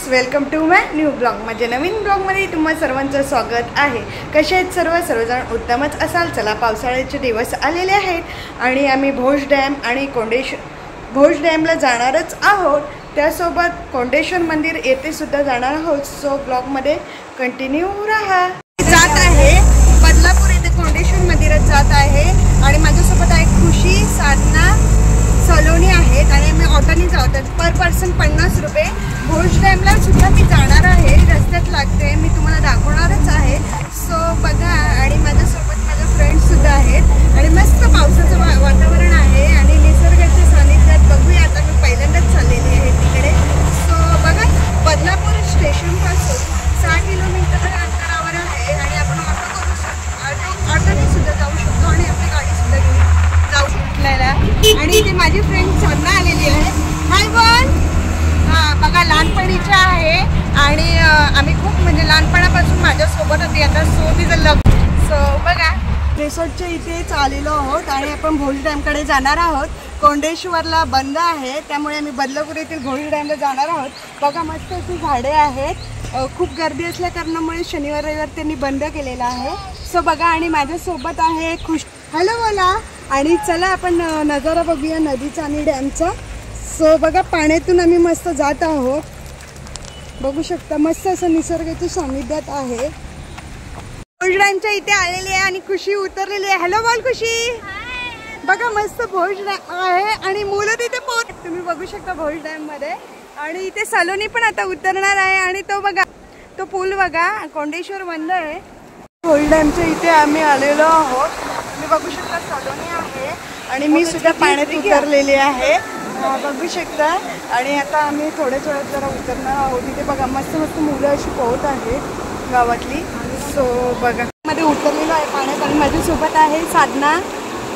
Welcome to my new blog. माझ्या नवीन ब्लॉगमध्ये तुम्हा सर्वांचं स्वागत आहे. कसे आहेत सर्वजण उत्तमच असाल. चला, पावसाळ्याचे दिवस आलेले आहेत आणि आम्ही भोज डॅम आणि भोज डॅमला जाणारच आहोत. त्यासोबत कोंडेश्वर मंदिर येथे सुद्धा जाणार आहोत. सो ब्लॉगमध्ये कंटिन्यू राहा. जात आहे बदलापूर येथे कोंडेश्वर मंदिरात जात आहे आणि माझ्यासोबत आहे खुशी, साधना, सलोनी आहेत आणि मी ऑटोने जात आहे. पर पर्सन 50 रुपये. भोज डॅमला सुद्धा मी जाणार आहे. रस्त्यात लागते, मी तुम्हाला दाखवणारच आहे. सो बघा. आणि माझ्यासोबत माझे फ्रेंड्स सुद्धा आहेत आणि मस्त पावसाचं वातावरण आहे आणि निसर्गाच्या सानिध्यात बघूया. आता मी पहिल्यांदाच चाललेली आहे तिकडे. सो बघा, बदलापूर स्टेशनपासून 6 किलोमीटर अंतरावर आहे आणि आपण ऑटो करू शकतो. ऑटोने सुद्धा जाऊ शकतो आणि आपली गाडी सुद्धा घेऊन जाऊ शकतो. आणि इथे माझी फ्रेंड साधना आलेली आहे. हाय बोल. हां बघा, लहानपणीच्या आहे आणि आम्ही खूप म्हणजे लहानपणापासून माझ्यासोबत होती. आता सो तिचं लग्न. सो बघा, रिसॉर्टच्या इथेच आलेलो आहोत आणि आपण भोज डॅमकडे जाणार आहोत. कोंडेश्वरला बंद आहे, त्यामुळे आम्ही बदलापूर येथील भोज डॅमला जाणार आहोत. बघा, मस्त अशी झाडे आहेत. खूप गर्दी असल्या कारणामुळे शनिवार रविवार त्यांनी बंद केलेला आहे. सो बघा, आणि माझ्यासोबत आहे खुश. हॅलो बोला. आणि चला आपण नजारा बघूया नदीचा आणि डॅमचा. सो बघा, पाण्यातून आम्ही मस्त जात आहोत. बघू शकता, मस्त असं निसर्गाच्या सानिध्यात आहे. भोज डॅमच्या इथे आलेली आहे आणि खुशी उतरलेली आहे. हॅलो बोल खुशी. बघा, मस्त भोज डॅम आहे आणि मुलं तिथे तुम्ही बघू शकता भोज डॅम मध्ये. आणि इथे सलोनी पण आता उतरणार आहे आणि तो बघा, तो पूल बघा, कोंडेश्वर बंद आहे. भोज डॅमच्या इथे आम्ही आलेलो आहोत. तुम्ही बघू शकता सलोनी आहे आणि मी सुद्धा पाण्यात उतरलेली आहे. बघू शकता. आणि आता आम्ही थोड्या जरा उतरणार आहोत. इथे बघा, मस्त मस्त मुलं अशी पोहत आहेत गावातली. सो बघा, मध्ये उतरलेलो आहे पाण्यात आणि माझ्यासोबत आहे साधना,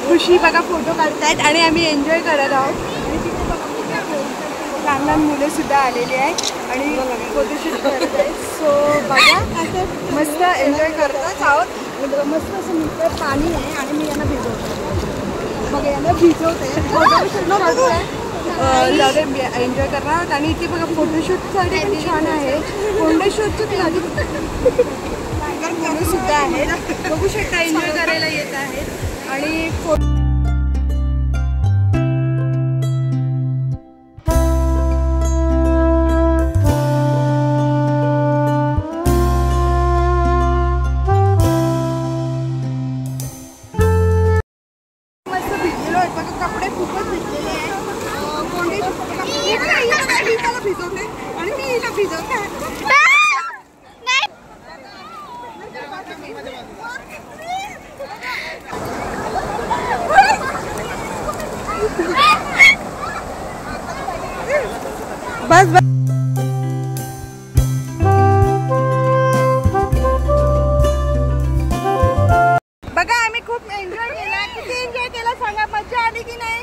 खुशी. बघा, फोटो काढतायत आणि आम्ही एन्जॉय करत आहोत. आणि तिथे बघा, लहान लहान मुलं सुद्धा आलेली आहेत आणि फोटोशूट करत आहेत. सो बघा, असं मस्त एन्जॉय करतच आहोत. मस्त असं निसर्ग पाणी आहे आणि मी यांना भिजवते. बघा, यांना भिजवते, एन्जॉय करणार आहोत. आणि इथे बघा, फोटोशूटसाठी पण छान आहे. कोंडेश्वरची नदी मुलं सुद्धा आहेत. बघू शकता, एन्जॉय करायला येत आहेत. आणि कपडे खूपच भिजलेले आहेत. भिजवते आणि मी हिला भिजवते. बस बस. बघा, आम्ही खूप एन्जॉय केला. किती एन्जॉय केला सांगा. मजा आली की नाही.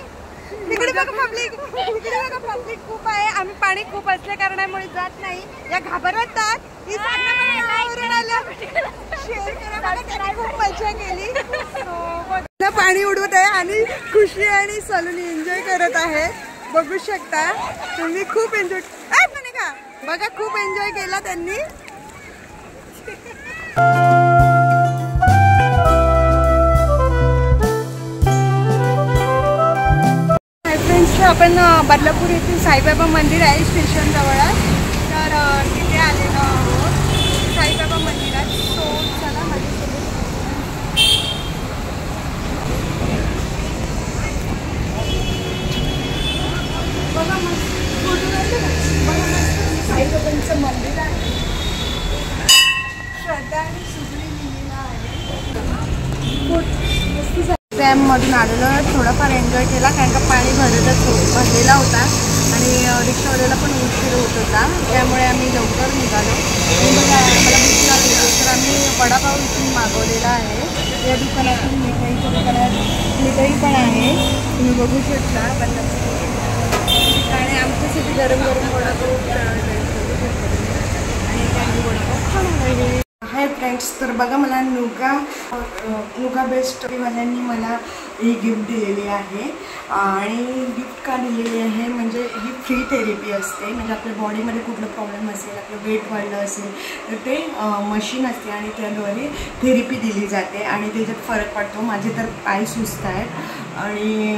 तिकडे बघा पब्लिक, तिकडे बघा पब्लिक खूप आहे. आम्ही पाणी खूप असल्या कारणामुळे जात नाही. या घाबरतात. खूप मजा केली. पाणी उडवत आहे आणि खुशी आणि सलोनी एन्जॉय करत आहे. बघू शकता तुम्ही. खूप एन्जॉय का बघा, खूप एन्जॉय केला त्यांनी. आपण बदलापूर येथील साईबाबा मंदिर आहे स्टेशन जवळच, तर तिथे आलेलो आहोत साईबाबा मंदिरात. सो चला माझ्यासोबत. बघा, मस्त फोटो काढले. बघा, मस्त साईबाबांचं मंदिर आहे. श्रद्धा आणि सुगडी लिहिलेला आहे. मस्त डॅममधून आलेलो. थोडाफार एन्जॉय केला कारण का पाणी भरलेला होता आणि रिक्षावाल्याला पण उशीर होत होता, त्यामुळे आम्ही लवकर निघालो. बघा, मला भूक लागली तर आम्ही वडापाव इथून मागवलेला आहे. या दुकानातून मिठाईच्या दुकानात मिठाई पण आहे, तुम्ही बघू शकता. आणि आमच्यासाठी गरम गरम वडापाव आणि वडापाव खाणार आहे. हाय फ्रेंड्स, तर बघा मला नुगा बेस्ट वाल्यांनी मला ही गिफ्ट दिलेली आहे. आणि गिफ्ट का दिलेली आहे म्हणजे ही फ्री थेरपी असते. म्हणजे आपल्या बॉडीमध्ये कुठलं प्रॉब्लेम असेल, आपलं वेट वाढलं असेल तर ते मशीन असते आणि त्याद्वारे थेरपी दिली जाते आणि त्याच्यात फरक पडतो. माझे तर पाय सुस्त आहेत आणि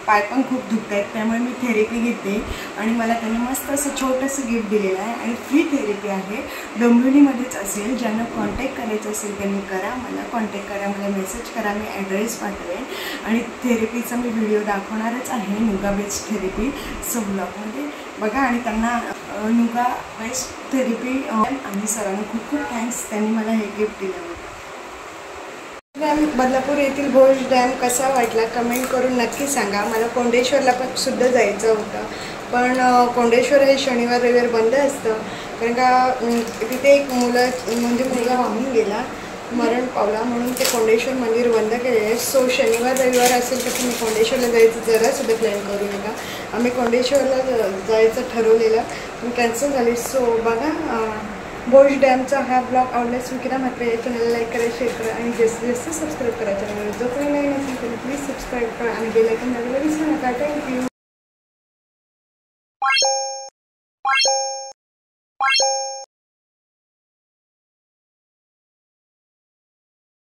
पाय पण खूप दुखत आहेत, त्यामुळे मी थेरपी घेते. आणि मला त्यांनी मस्त असं छोटंसं गिफ्ट दिलेलं आहे आणि फ्री थेरपी आहे. डोंबिवलीमध्येच असेल. ज्यांना कॉन्टॅक्ट करायचं असेल त्यांनी करा, मला कॉन्टॅक्ट करा, मला मेसेज करा, मी ॲड्रेस पाठवेन. आणि थेरपीचा मी व्हिडिओ दाखवणारच आहे, नुगा बेस्ट थेरपी ब्लॉगमध्ये बघा. आणि त्यांना नुगा बेस्ट थेरपी आणि सरांना खूप खूप थँक्स, त्यांनी मला हे गिफ्ट दिलं. डॅम बदलापूर येथील भोज डॅम कसा वाटला कमेंट करून नक्की सांगा. मला कोंडेश्वरला पण सुद्धा जायचं होतं, पण कोंडेश्वर हे शनिवार रविवार बंद असतं, कारण का तिथे एक मुलगा वाहून गेला, मरण पावला, म्हणून ते कोंडेश्वर मंदिर बंद केलेलं आहे. सो शनिवार रविवार असेल तर तुम्ही कोंडेश्वरला जायचं जरासुद्धा प्लॅन करू नका. आम्ही कोंडेश्वरला जायचं ठरवलेलं पण कॅन्सल झाली. सो बघा, भोज डॅमचा हा ब्लॉग आवडल्यास विक्रा मात्र या चॅनलला लाईक करा, शेअर करा आणि जास्तीत जास्त सबस्क्राईब करा. चॅनलवर जो कोणी नाही नसेल तर प्लीज सबस्क्राईब करा आणि बेल आयकॉन दाबायला विसरू नका. थँक्यू.